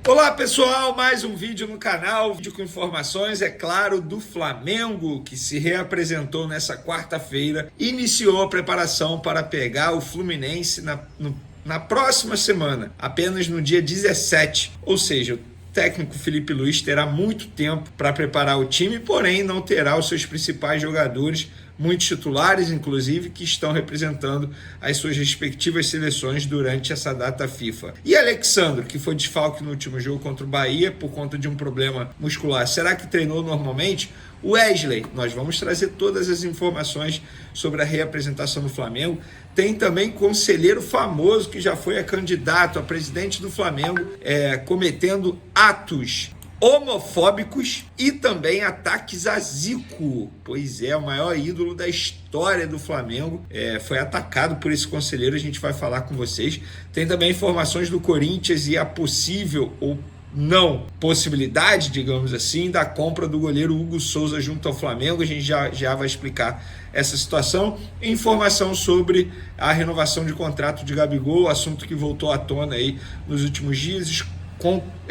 Olá pessoal, mais um vídeo no canal, vídeo com informações, é claro, do Flamengo, que se reapresentou nessa quarta-feira, iniciou a preparação para pegar o Fluminense na próxima semana, apenas no dia 17, ou seja, o técnico Felipe Luiz terá muito tempo para preparar o time, porém não terá os seus principais jogadores, muitos titulares, inclusive, que estão representando as suas respectivas seleções durante essa data FIFA. E Alexandro, que foi desfalque no último jogo contra o Bahia por conta de um problema muscular, será que treinou normalmente? Wesley, nós vamos trazer todas as informações sobre a reapresentação do Flamengo. Tem também conselheiro famoso que já foi candidato a presidente do Flamengo, cometendo atos homofóbicos e também ataques a Zico. Pois é, o maior ídolo da história do Flamengo foi atacado por esse conselheiro, a gente vai falar com vocês. Tem também informações do Corinthians e a possível ou não possibilidade, digamos assim, da compra do goleiro Hugo Souza junto ao Flamengo. A gente já vai explicar essa situação. Informação sobre a renovação de contrato de Gabigol, assunto que voltou à tona aí nos últimos dias.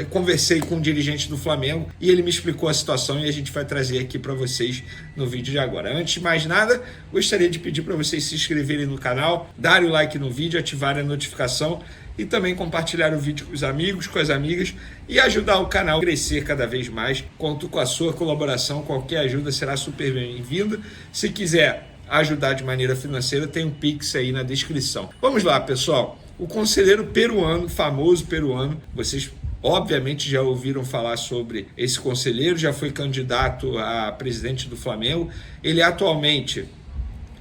Conversei com um dirigente do Flamengo e ele me explicou a situação e a gente vai trazer aqui para vocês no vídeo de agora. Antes de mais nada, gostaria de pedir para vocês se inscreverem no canal, darem o like no vídeo, ativarem a notificação e também compartilhar o vídeo com os amigos, com as amigas e ajudar o canal a crescer cada vez mais. Conto com a sua colaboração, qualquer ajuda será super bem-vinda. Se quiser ajudar de maneira financeira, tem um Pix aí na descrição. Vamos lá, pessoal. O conselheiro peruano, famoso peruano, vocês obviamente já ouviram falar sobre esse conselheiro, já foi candidato a presidente do Flamengo. Ele atualmente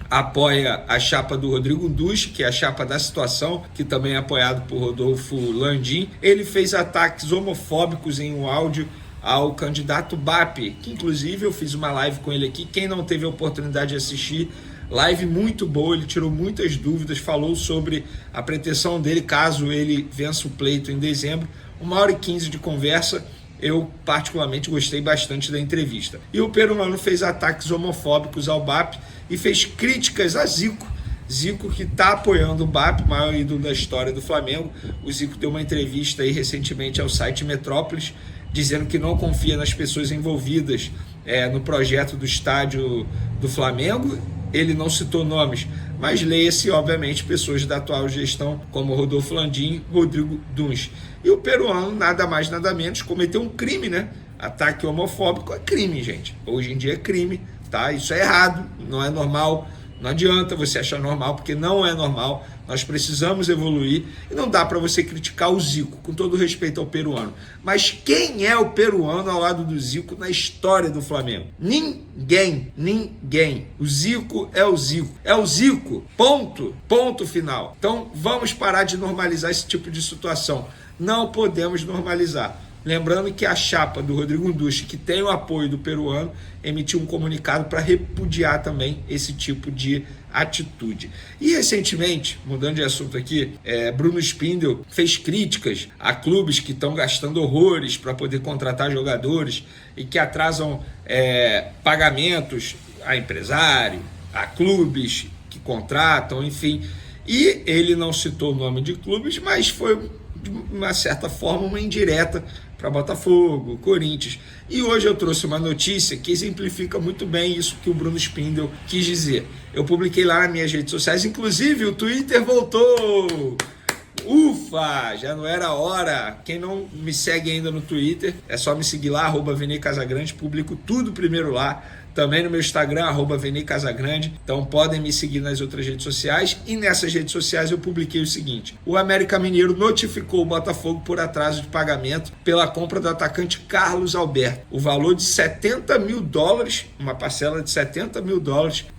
apoia a chapa do Rodrigo Duche, que é a chapa da situação, que também é apoiado por Rodolfo Landim. Ele fez ataques homofóbicos em um áudio ao candidato BAP, que inclusive eu fiz uma live com ele aqui. Quem não teve a oportunidade de assistir, live muito boa, ele tirou muitas dúvidas, falou sobre a pretensão dele caso ele vença o pleito em dezembro. 1h15 de conversa, eu particularmente gostei bastante da entrevista. E o peruano fez ataques homofóbicos ao BAP e fez críticas a Zico. Zico, que está apoiando o BAP, maior ídolo da história do Flamengo. O Zico deu uma entrevista aí recentemente ao site Metrópolis, dizendo que não confia nas pessoas envolvidas no projeto do estádio do Flamengo. Ele não citou nomes, mas leia-se, obviamente, pessoas da atual gestão, como Rodolfo Landim, Rodrigo Duns. E o peruano, nada mais, nada menos, cometeu um crime, né? Ataque homofóbico é crime, gente. Hoje em dia é crime, tá? Isso é errado, não é normal. Não adianta você achar normal, porque não é normal. Nós precisamos evoluir e não dá para você criticar o Zico, com todo respeito ao peruano. Mas quem é o peruano ao lado do Zico na história do Flamengo? Ninguém. O Zico é o Zico. É o Zico, ponto final. Então vamos parar de normalizar esse tipo de situação. Não podemos normalizar. Lembrando que a chapa do Rodrigo Duche, que tem o apoio do peruano, emitiu um comunicado para repudiar também esse tipo de atitude. E recentemente, mudando de assunto aqui, Bruno Spindel fez críticas a clubes que estão gastando horrores para poder contratar jogadores e que atrasam pagamentos a empresário, a clubes que contratam, enfim. E ele não citou o nome de clubes, mas foi de uma certa forma uma indireta para Botafogo, Corinthians. E hoje eu trouxe uma notícia que exemplifica muito bem isso que o Bruno Spindel quis dizer. Eu publiquei lá nas minhas redes sociais, inclusive o Twitter voltou! Ufa, já não era hora. Quem não me segue ainda no Twitter, é só me seguir lá, @VneiCasagrande, publico tudo primeiro lá. Também no meu Instagram, @VneiCasagrande. Então podem me seguir nas outras redes sociais. E nessas redes sociais eu publiquei o seguinte: o América Mineiro notificou o Botafogo por atraso de pagamento pela compra do atacante Carlos Alberto. O valor de $70 mil, uma parcela de $70 mil,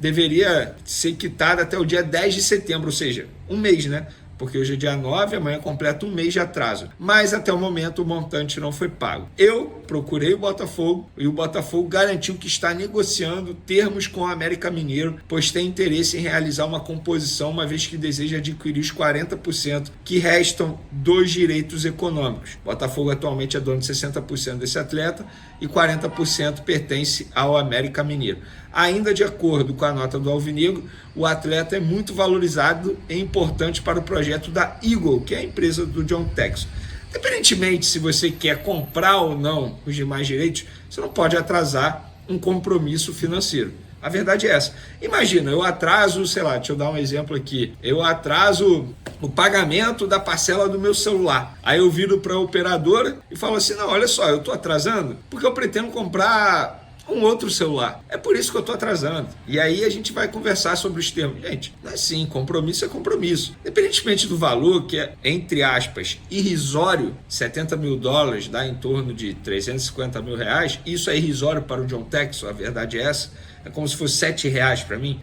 deveria ser quitada até o dia 10 de setembro, ou seja, um mês, né? Porque hoje é dia 9, amanhã completa um mês de atraso. Mas até o momento o montante não foi pago. Eu procurei o Botafogo e o Botafogo garantiu que está negociando termos com o América Mineiro, pois tem interesse em realizar uma composição, uma vez que deseja adquirir os 40% que restam dos direitos econômicos. O Botafogo atualmente é dono de 60% desse atleta e 40% pertence ao América Mineiro. Ainda de acordo com a nota do Alvinegro, o atleta é muito valorizado e importante para o projeto da Eagle, que é a empresa do John Textor. Independentemente se você quer comprar ou não os demais direitos, você não pode atrasar um compromisso financeiro. A verdade é essa. Imagina, eu atraso, sei lá, deixa eu dar um exemplo aqui. Eu atraso o pagamento da parcela do meu celular. Aí eu viro para a operadora e falo assim, não, olha só, eu estou atrasando porque eu pretendo comprar um outro celular. É por isso que eu estou atrasando. E aí a gente vai conversar sobre os termos. Gente, não é assim, compromisso é compromisso. Independentemente do valor, que é, entre aspas, irrisório, 70 mil dólares dá em torno de 350 mil reais, isso é irrisório para o John Texel, a verdade é essa. É como se fosse 7 reais para mim.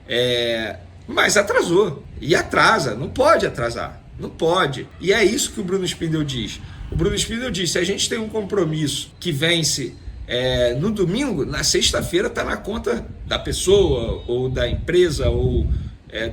Mas atrasou. E atrasa. Não pode atrasar. Não pode. E é isso que o Bruno Spindel diz. O Bruno Spindel diz, se a gente tem um compromisso que vence no domingo, na sexta-feira está na conta da pessoa, ou da empresa, ou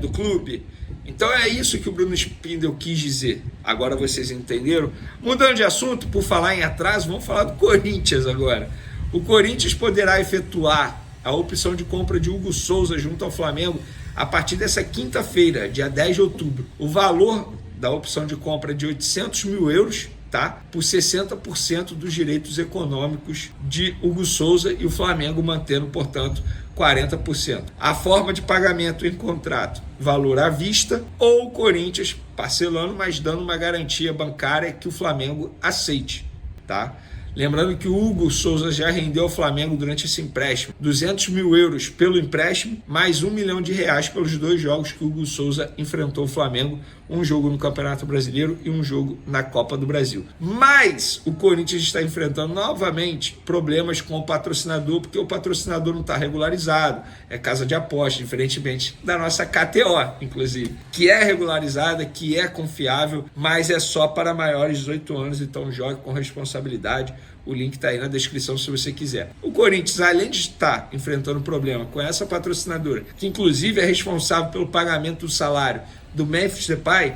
do clube. Então é isso que o Bruno Spindel quis dizer. Agora vocês entenderam? Mudando de assunto, por falar em atraso, vamos falar do Corinthians agora. O Corinthians poderá efetuar a opção de compra de Hugo Souza junto ao Flamengo a partir dessa quinta-feira, dia 10 de outubro. O valor da opção de compra é de 800 mil euros, tá? Por 60% dos direitos econômicos de Hugo Souza e o Flamengo mantendo, portanto, 40%. A forma de pagamento em contrato, valor à vista, ou o Corinthians parcelando, mas dando uma garantia bancária que o Flamengo aceite, tá? Lembrando que o Hugo Souza já rendeu ao Flamengo durante esse empréstimo 200 mil euros pelo empréstimo, mais R$1 milhão pelos 2 jogos que o Hugo Souza enfrentou o Flamengo, um jogo no Campeonato Brasileiro e um jogo na Copa do Brasil. Mas o Corinthians está enfrentando novamente problemas com o patrocinador, porque o patrocinador não está regularizado, é casa de aposta, diferentemente da nossa KTO, inclusive, que é regularizada, que é confiável, mas é só para maiores de 18 anos, então jogue com responsabilidade. O link está aí na descrição se você quiser. O Corinthians, além de estar enfrentando problema com essa patrocinadora, que inclusive é responsável pelo pagamento do salário do Memphis Depay,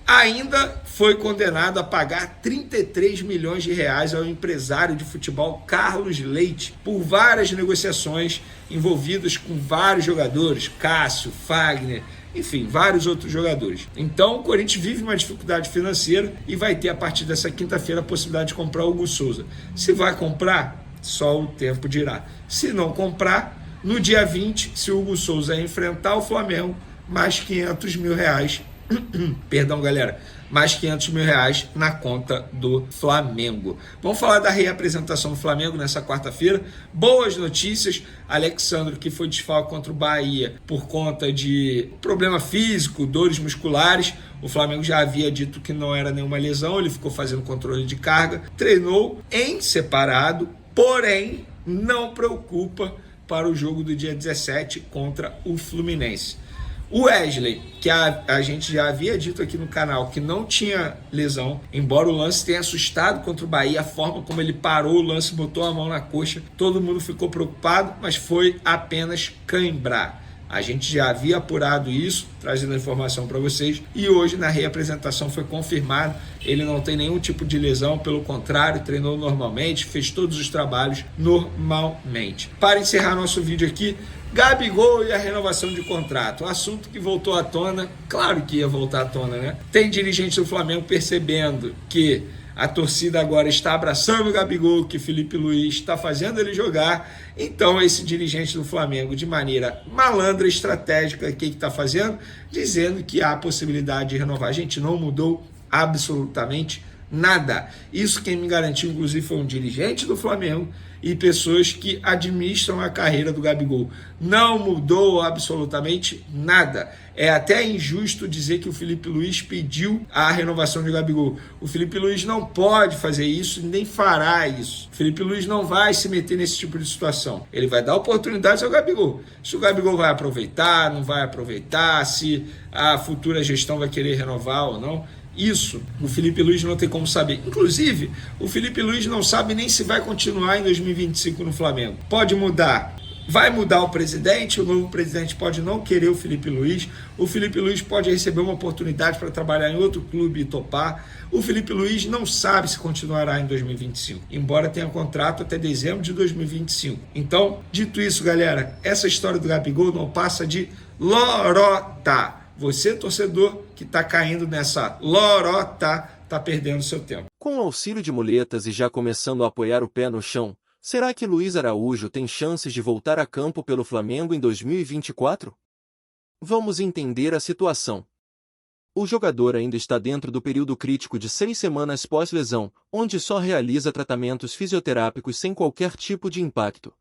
ainda foi condenado a pagar 33 milhões de reais ao empresário de futebol Carlos Leite por várias negociações envolvidas com vários jogadores, Cássio, Fagner, enfim, vários outros jogadores. Então o Corinthians vive uma dificuldade financeira e vai ter a partir dessa quinta-feira a possibilidade de comprar o Hugo Souza. Se vai comprar, só o tempo dirá. Se não comprar, no dia 20, se o Hugo Souza enfrentar o Flamengo, mais 500 mil reais, perdão galera, mais 500 mil reais na conta do Flamengo. Vamos falar da reapresentação do Flamengo nessa quarta-feira. Boas notícias, Alexandre, que foi desfalque contra o Bahia por conta de problema físico, dores musculares. O Flamengo já havia dito que não era nenhuma lesão, ele ficou fazendo controle de carga, treinou em separado, porém não preocupa para o jogo do dia 17 contra o Fluminense. O Wesley, que a gente já havia dito aqui no canal que não tinha lesão, embora o lance tenha assustado contra o Bahia, a forma como ele parou o lance, botou a mão na coxa, todo mundo ficou preocupado, mas foi apenas cãibrar. A gente já havia apurado isso, trazendo a informação para vocês, e hoje na reapresentação foi confirmado, ele não tem nenhum tipo de lesão, pelo contrário, treinou normalmente, fez todos os trabalhos normalmente. Para encerrar nosso vídeo aqui, Gabigol e a renovação de contrato, assunto que voltou à tona, claro que ia voltar à tona, né? Tem dirigente do Flamengo percebendo que a torcida agora está abraçando o Gabigol, que Felipe Luiz está fazendo ele jogar, então esse dirigente do Flamengo, de maneira malandra, estratégica, o que está fazendo? Dizendo que há possibilidade de renovar. A gente não mudou absolutamente nada. Isso quem me garantiu, inclusive, foi um dirigente do Flamengo e pessoas que administram a carreira do Gabigol. Não mudou absolutamente nada. É até injusto dizer que o Felipe Luiz pediu a renovação de Gabigol. O Felipe Luiz não pode fazer isso, nem fará isso. O Felipe Luiz não vai se meter nesse tipo de situação. Ele vai dar oportunidades ao Gabigol. Se o Gabigol vai aproveitar, não vai aproveitar, se a futura gestão vai querer renovar ou não, isso o Felipe Luiz não tem como saber. Inclusive, o Felipe Luiz não sabe nem se vai continuar em 2025 no Flamengo. Pode mudar. Vai mudar o presidente, o novo presidente pode não querer o Felipe Luiz pode receber uma oportunidade para trabalhar em outro clube e topar. O Felipe Luiz não sabe se continuará em 2025, embora tenha contrato até dezembro de 2025. Então, dito isso, galera, essa história do Gabigol não passa de lorota. Você, torcedor, que está caindo nessa lorota, está perdendo seu tempo. Com o auxílio de muletas e já começando a apoiar o pé no chão, será que Luiz Araújo tem chances de voltar a campo pelo Flamengo em 2024? Vamos entender a situação. O jogador ainda está dentro do período crítico de 6 semanas pós-lesão, onde só realiza tratamentos fisioterápicos sem qualquer tipo de impacto.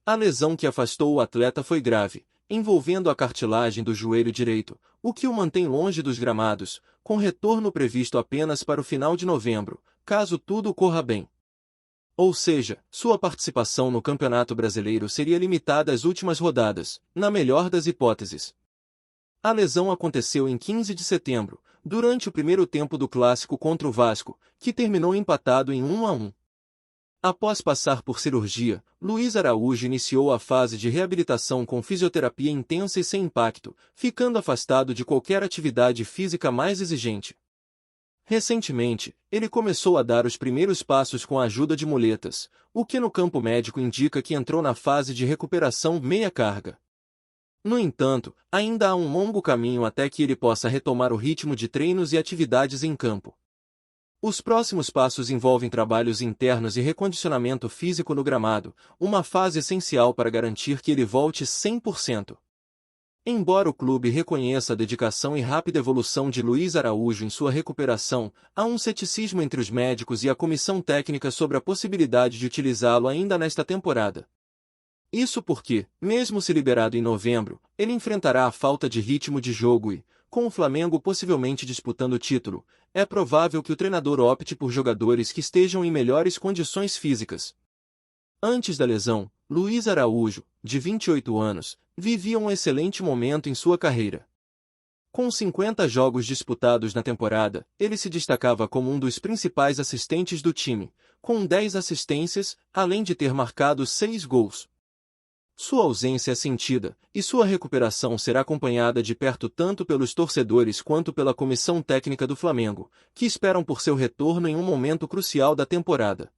A lesão que afastou o atleta foi grave, envolvendo a cartilagem do joelho direito, o que o mantém longe dos gramados, com retorno previsto apenas para o final de novembro, caso tudo corra bem. Ou seja, sua participação no Campeonato Brasileiro seria limitada às últimas rodadas, na melhor das hipóteses. A lesão aconteceu em 15 de setembro, durante o primeiro tempo do clássico contra o Vasco, que terminou empatado em 1-1. Após passar por cirurgia, Luiz Araújo iniciou a fase de reabilitação com fisioterapia intensa e sem impacto, ficando afastado de qualquer atividade física mais exigente. Recentemente, ele começou a dar os primeiros passos com a ajuda de muletas, o que no campo médico indica que entrou na fase de recuperação meia carga. No entanto, ainda há um longo caminho até que ele possa retomar o ritmo de treinos e atividades em campo. Os próximos passos envolvem trabalhos internos e recondicionamento físico no gramado, uma fase essencial para garantir que ele volte 100%. Embora o clube reconheça a dedicação e rápida evolução de Luiz Araújo em sua recuperação, há um ceticismo entre os médicos e a comissão técnica sobre a possibilidade de utilizá-lo ainda nesta temporada. Isso porque, mesmo se liberado em novembro, ele enfrentará a falta de ritmo de jogo e, com o Flamengo possivelmente disputando o título, é provável que o treinador opte por jogadores que estejam em melhores condições físicas. Antes da lesão, Luiz Araújo, de 28 anos, vivia um excelente momento em sua carreira. Com 50 jogos disputados na temporada, ele se destacava como um dos principais assistentes do time, com 10 assistências, além de ter marcado 6 gols. Sua ausência é sentida, e sua recuperação será acompanhada de perto tanto pelos torcedores quanto pela comissão técnica do Flamengo, que esperam por seu retorno em um momento crucial da temporada.